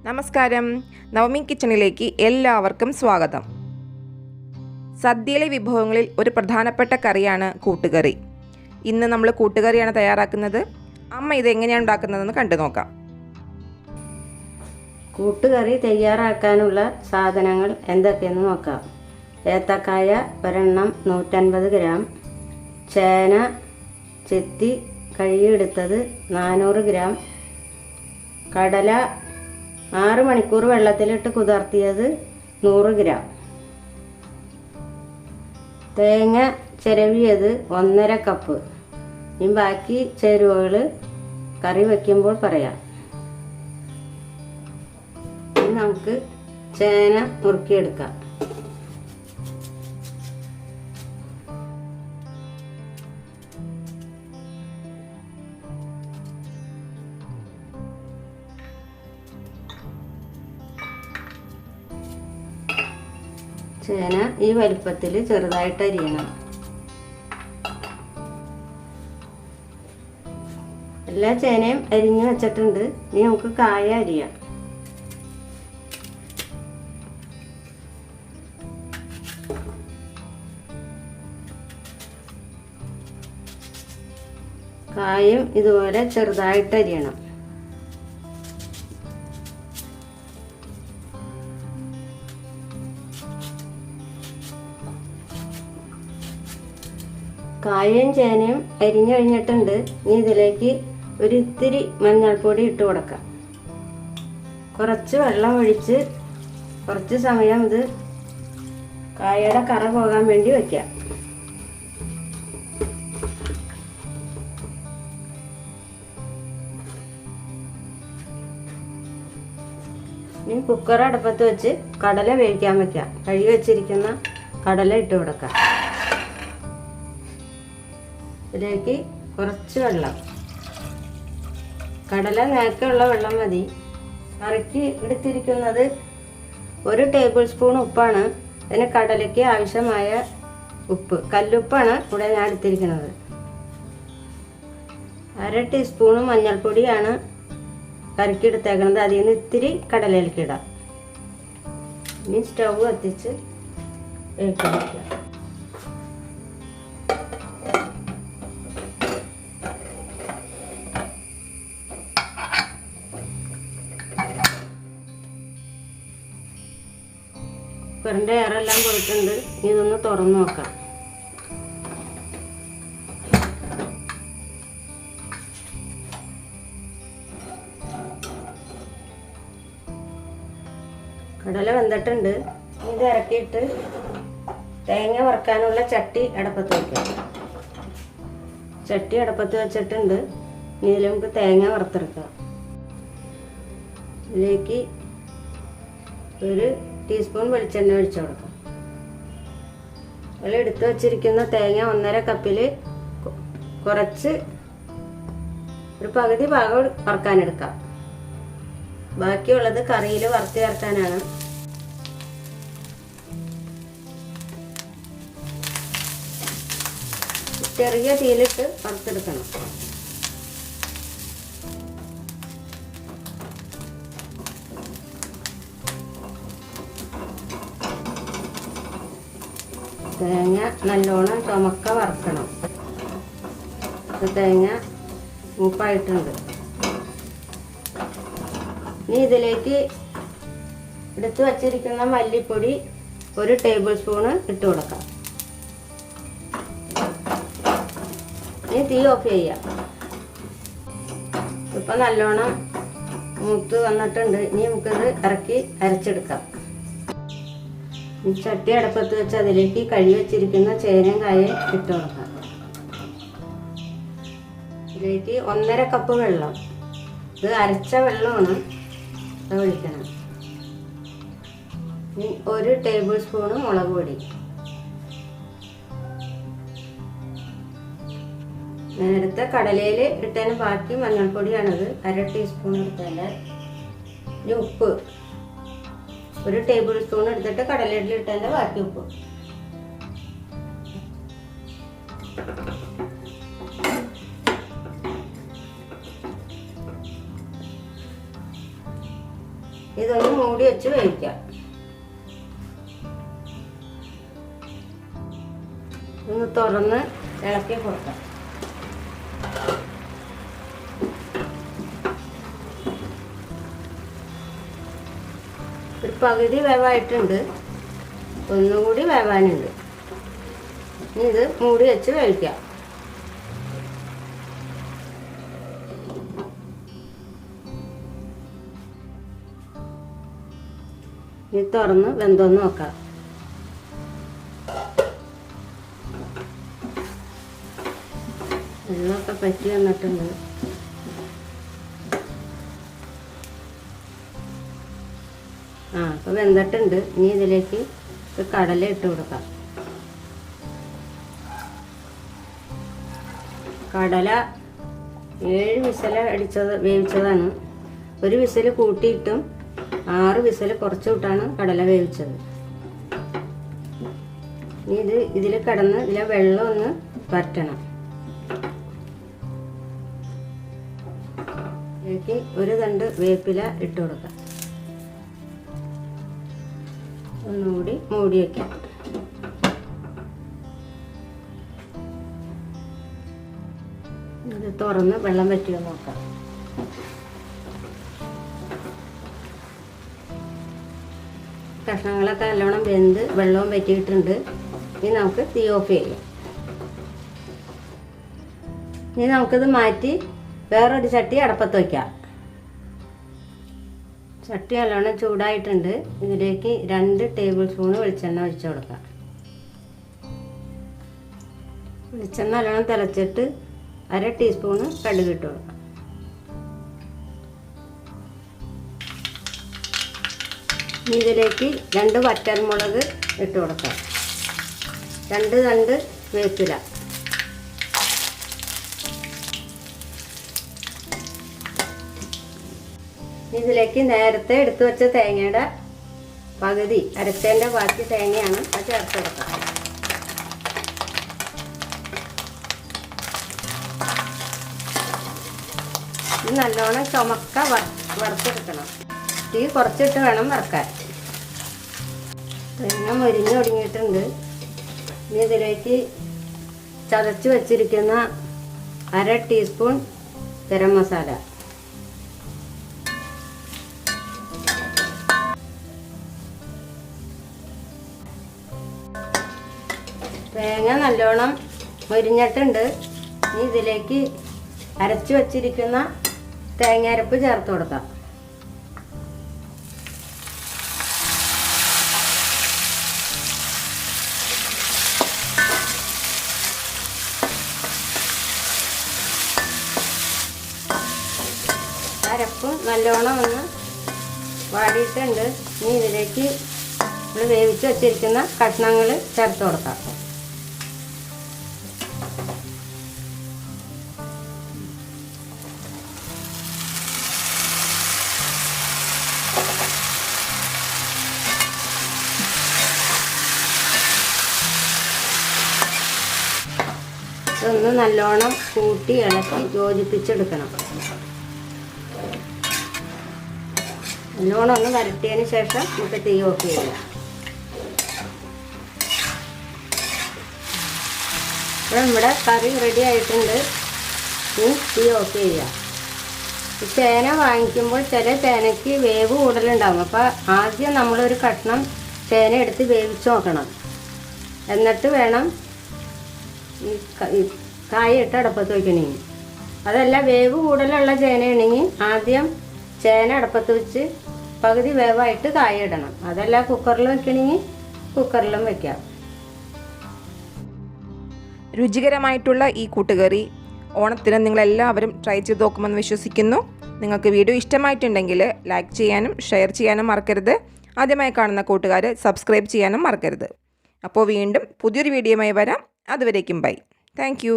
നമസ്കാരം, നവമി കിച്ചണിലേക്ക് എല്ലാവർക്കും സ്വാഗതം. സദ്യയിലെ വിഭവങ്ങളിൽ ഒരു പ്രധാനപ്പെട്ട കറിയാണ് കൂട്ടുകറി. ഇന്ന് നമ്മൾ കൂട്ടുകറിയാണ് തയ്യാറാക്കുന്നത്. അമ്മ ഇത് എങ്ങനെയാണ് ഉണ്ടാക്കുന്നതെന്ന് കണ്ടു നോക്കാം. കൂട്ടുകറി തയ്യാറാക്കാനുള്ള സാധനങ്ങൾ എന്തൊക്കെയെന്ന് നോക്കാം. ഏത്തക്കായ ഒരെണ്ണം 150 ഗ്രാം, ചേന ചെത്തി കഴുകിയെടുത്തത് 400 ഗ്രാം, കടല 6 മണിക്കൂർ വെള്ളത്തിലിട്ട് കുതിർത്തിയത് 100 ഗ്രാം, തേങ്ങ ചിരവിയത് 1.5 കപ്പ്. ഇനി ബാക്കി ചേരുവകൾ കറി വയ്ക്കുമ്പോൾ പറയാം. ഇനി നമുക്ക് ചേന മുറുക്കിയെടുക്കാം. ചേന ഈ വലിപ്പത്തിൽ ചെറുതായിട്ട് അരിയണം. എല്ലാ ചേനയും അരിഞ്ഞു വെച്ചിട്ടുണ്ട്. ഇനി നമുക്ക് കായ അരിയാം. കായും ഇതുപോലെ ചെറുതായിട്ട് അരിയണം. കായയും ചേനയും അരിഞ്ഞു കഴിഞ്ഞിട്ടുണ്ട്. ഇനി ഇതിലേക്ക് ഒരു ഇത്തിരി മഞ്ഞൾപ്പൊടി ഇട്ട് കൊടുക്കാം. കുറച്ച് വെള്ളം ഒഴിച്ച് കുറച്ച് സമയം ഇത് കായയുടെ കറ പോകാൻ വേണ്ടി വയ്ക്കാം. ഇനി കുക്കർ അടുപ്പത്ത് വെച്ച് കടല വേവിക്കാൻ വയ്ക്കാം. കഴുകി വെച്ചിരിക്കുന്ന കടല ഇട്ട് കൊടുക്കാം. ഇതിലേക്ക് കുറച്ച് വെള്ളം, കടല നേരത്തെയുള്ള വെള്ളം മതി. കറിക്ക് എടുത്തിരിക്കുന്നത് 1 ടേബിൾ സ്പൂൺ ഉപ്പാണ്. അതിന് കടലയ്ക്ക് ആവശ്യമായ ഉപ്പ്, കല്ലുപ്പാണ് ഇവിടെ ഞാൻ എടുത്തിരിക്കുന്നത്. 1/2 ടീസ്പൂൺ മഞ്ഞൾപ്പൊടിയാണ് കറിക്ക് എടുത്തേക്കുന്നത്. അതിൽ നിന്ന് ഇത്തിരി കടലയിലേക്ക് ഇടാം. ഇനി സ്റ്റൗ കത്തിച്ച് വേവിക്കാൻ വയ്ക്കാം. കുക്കറിൻ്റെ എയറെല്ലാം പോയിട്ടുണ്ട്. ഇതൊന്ന് തുറന്നു നോക്കാം. കടല വെന്തിട്ടുണ്ട്. ഇത് ഇറക്കിയിട്ട് തേങ്ങ വറുക്കാനുള്ള ചട്ടി അടുപ്പത്ത് വയ്ക്കാം. ചട്ടി അടുപ്പത്ത് വെച്ചിട്ടുണ്ട്. ഇതിൽ നമുക്ക് തേങ്ങ വറുത്തെടുക്കാം. ഇതിലേക്ക് 1 ടീസ്പൂൺ വെളിച്ചെണ്ണ ഒഴിച്ചു കൊടുക്കാം. അതിൽ എടുത്തു വച്ചിരിക്കുന്ന തേങ്ങ 1.5 കപ്പിൽ കുറച്ച് ഒരു പകുതി ഭാഗം വറുക്കാനെടുക്കാം. ബാക്കിയുള്ളത് കറിയിൽ വറുത്ത് ചേർക്കാനാണ്. ചെറിയ തീയിലിട്ട് വറുത്തെടുക്കണം. തേങ്ങ നല്ലോണം ചുമക്ക വറുക്കണം. തേങ്ങ മൂപ്പായിട്ടുണ്ട്. ഇനി ഇതിലേക്ക് എടുത്തു വച്ചിരിക്കുന്ന മല്ലിപ്പൊടി 1 ടേബിൾ സ്പൂണ് ഇട്ട് കൊടുക്കാം. ഇനി തീ ഓഫ് ചെയ്യാം. ഇപ്പം നല്ലോണം മൂത്ത് വന്നിട്ടുണ്ട്. ഇനി നമുക്കിത് ഇറക്കി അരച്ചെടുക്കാം. ചട്ടി അടുപ്പത്ത് വെച്ച് അതിലേക്ക് കഴുകി വെച്ചിരിക്കുന്ന ചേനയും കായയും ഇട്ട് കൊടുക്കാം. ഇതിലേക്ക് 1.5 കപ്പ് വെള്ളം, ഇത് അരച്ച വെള്ളമാണ്, അത് ഒഴിക്കണം. 1 ടേബിൾ സ്പൂണ് മുളക് പൊടി, നേരത്തെ കടലയിൽ ഇട്ടതിന് ബാക്കി മഞ്ഞൾപ്പൊടിയാണത്, 1/2 ടീസ്പൂൺ എടുത്തല്ലേ. ഇനി ഉപ്പ് 1 ടേബിൾ സ്പൂൺ എടുത്തിട്ട് കടലയിൽ ഇട്ടതിൻ്റെ ബാക്കി ഉപ്പ്. ഇതൊന്ന് മൂടി വെച്ച് വേവിക്കാം. ഒന്ന് തുറന്ന് ഇളക്കി കൊടുക്കാം. ഒരു പകുതി വേവായിട്ടുണ്ട്, ഒന്നുകൂടി വേവാനുണ്ട്. ഇനി ഇത് മൂടി വെച്ച് വേവിക്കാം. ഇനി തുറന്ന് വെന്തോന്ന് നോക്കാം. വെള്ളമൊക്കെ പറ്റി വന്നിട്ടുണ്ട്. അപ്പോൾ വെന്തിട്ടുണ്ട്. ഇനി ഇതിലേക്ക് കടല ഇട്ട് കൊടുക്കാം. കടല 7 വിസിൽ വേവിച്ചതാണ്. ഒരു വിസിൽ കൂട്ടിയിട്ടും 6 വിസിൽ കുറച്ച് വിട്ടാണ് കടല വേവിച്ചത്. ഇനി ഇതിൽ കിടന്ന് ഇതിലെ വെള്ളം ഒന്ന് വറ്റണം. ഇതിലേക്ക് ഒരു തണ്ട് വേപ്പില ഇട്ട് കൊടുക്കാം. ഒന്നുകൂടി മൂടി വയ്ക്കാം. ഇത് തുറന്ന് വെള്ളം വറ്റിയോ നോക്കാം. കഷ്ണങ്ങളൊക്കെ നല്ലോണം വെന്ത് വെള്ളവും വറ്റിയിട്ടുണ്ട്. ഇനി നമുക്ക് തീ ഓഫ് ചെയ്യാം. ഇനി നമുക്കിത് മാറ്റി വേറൊരു ചട്ടി അടപ്പത്ത് വയ്ക്കാം. ചട്ടി നല്ലോണം ചൂടായിട്ടുണ്ട്. ഇതിലേക്ക് 2 ടേബിൾ സ്പൂൺ വെളിച്ചെണ്ണ ഒഴിച്ചു കൊടുക്കാം. വെളിച്ചെണ്ണ നല്ലോണം തിളച്ചിട്ട് 1/2 ടീസ്പൂണ് കടുക് ഇട്ട് കൊടുക്കാം. ഇതിലേക്ക് 2 വറ്റൽമുളക് ഇട്ട് കൊടുക്കാം. 2 തണ്ട് വേപ്പില. ഇതിലേക്ക് നേരത്തെ എടുത്തു വെച്ച തേങ്ങയുടെ പകുതി അരച്ചതിൻ്റെ ബാക്കി തേങ്ങയാണ് അത് ചേർത്ത് കൊടുക്കാം. ഇത് നല്ലോണം ചുമക്ക വറുത്തെടുക്കണം. തീ കുറച്ചിട്ട് വേണം വറുക്കാൻ. തേങ്ങ മൊരിഞ്ഞ് ഒടുങ്ങിയിട്ടുണ്ട്. ഇനി ഇതിലേക്ക് ചതച്ച് വെച്ചിരിക്കുന്ന 1/2 ടീസ്പൂൺ ഗരം മസാല, തേങ്ങ നല്ലോണം മൊരിഞ്ഞിട്ടുണ്ട്. ഇനി ഇതിലേക്ക് അരച്ചു വച്ചിരിക്കുന്ന തേങ്ങ അരപ്പ് ചേർത്ത് കൊടുക്കാം. അരപ്പ് നല്ലോണം ഒന്ന് വാടിയിട്ടുണ്ട്. ഇനി ഇതിലേക്ക് നമ്മൾ വേവിച്ച് വച്ചിരിക്കുന്ന കഷ്ണങ്ങൾ ചേർത്ത് കൊടുക്കാം. ഇതൊന്ന് നല്ലോണം കൂട്ടി ഇളക്കി യോജിപ്പിച്ചെടുക്കണം. നല്ലോണം ഒന്ന് വരട്ടിയതിന് ശേഷം നമുക്ക് തീ ഓഫ് ചെയ്യാം. അപ്പോൾ നമ്മുടെ കറി റെഡി ആയിട്ടുണ്ട്. ഇനി തീ ഓഫ് ചെയ്യാം. ഈ ചേന വാങ്ങിക്കുമ്പോൾ ചില ചേനയ്ക്ക് വേവ് കൂടുതലുണ്ടാകും. അപ്പോൾ ആദ്യം നമ്മളൊരു കഷ്ണം ചേന എടുത്ത് വേവിച്ച് നോക്കണം. എന്നിട്ട് വേണം ഈ കായ ഇട്ട് അടപ്പത്ത് വയ്ക്കണമെങ്കിൽ. അതല്ല വേവ് കൂടുതലുള്ള ചേനയാണെങ്കിൽ ആദ്യം ചേന അടപ്പത്ത് വെച്ച് പകുതി വേവായിട്ട് കായ ഇടണം. അതല്ല കുക്കറിൽ വെക്കണമെങ്കിൽ കുക്കറിലും വെക്കാം. രുചികരമായിട്ടുള്ള ഈ കൂട്ടുകറി ഓണത്തിന് നിങ്ങളെല്ലാവരും ട്രൈ ചെയ്ത് നോക്കുമെന്ന് വിശ്വസിക്കുന്നു. നിങ്ങൾക്ക് വീഡിയോ ഇഷ്ടമായിട്ടുണ്ടെങ്കിൽ ലൈക്ക് ചെയ്യാനും ഷെയർ ചെയ്യാനും മറക്കരുത്. ആദ്യമായി കാണുന്ന കൂട്ടുകാർ സബ്സ്ക്രൈബ് ചെയ്യാനും മറക്കരുത്. അപ്പോൾ വീണ്ടും പുതിയൊരു വീഡിയോയുമായി വരാം. അതുവരേക്കും ബൈ. Thank you.